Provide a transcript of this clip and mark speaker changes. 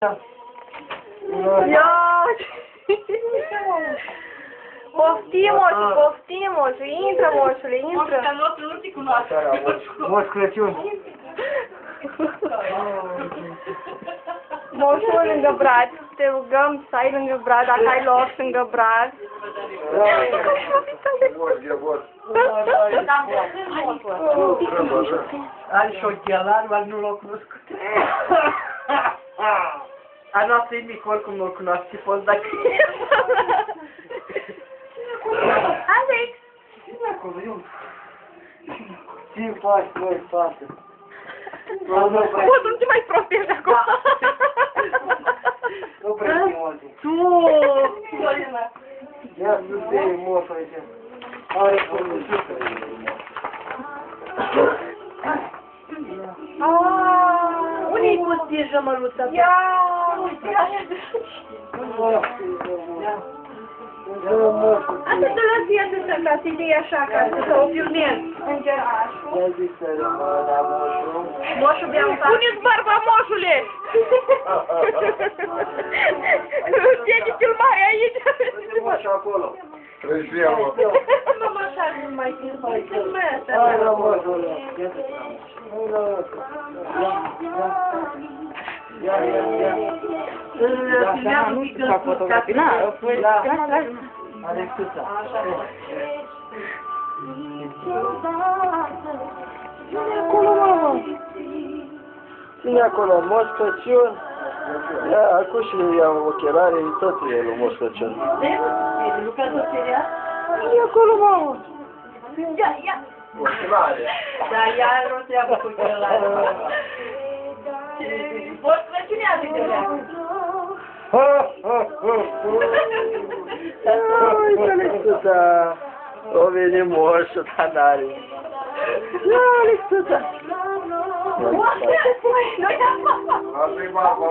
Speaker 1: Ia! Poftim, moșu, poftim, moșu, intră, moșule, intră.
Speaker 2: Moș Crăciun.
Speaker 1: Moșul lângă brad, te rugăm să ai lângă brad, dacă ai loc lângă brad.
Speaker 2: Are și ochelari, dar nu l-au cunoscut. A noastră e mic, oricum nu-l cunoaște, ce poți dacă...
Speaker 1: Alex!
Speaker 2: Cine acolo, eu? Ce faci, măi, fată?
Speaker 1: Poți nu te mai prostești de acolo.
Speaker 2: Nu prea multe.
Speaker 1: Tu!
Speaker 2: Ia sus-te, moșul aici. Are făcută.
Speaker 1: Unde-i pustijă, măluța? Ia! Asta te lăs ea să ca să iei așa, ca să o filmezi. Îngerașul. Moșul bea un pas. Puneți barba, moșule! Tieni filmare aici.
Speaker 2: Moșul acolo.
Speaker 3: Trăjia, mă.
Speaker 1: Nu mă așa, nu mai filmează.
Speaker 2: Hai, la moșule.
Speaker 1: Nu știu să fac fotografii,
Speaker 2: Alexuța. Cine acolo, mamă? Cine acolo? Moș Crăciun? Ia, acum și eu iau ochelare, tot e lui Moș Crăciun. Cine acolo, mamă?
Speaker 1: Ia!
Speaker 3: Ochelare.
Speaker 1: Da, ia o treabă cu ochelare. Moș Crăciun ia de leacă.
Speaker 2: Uite, Alexuța! O vine moșul, dar n-are. Ia, Alexuța!
Speaker 3: Asta-i barba,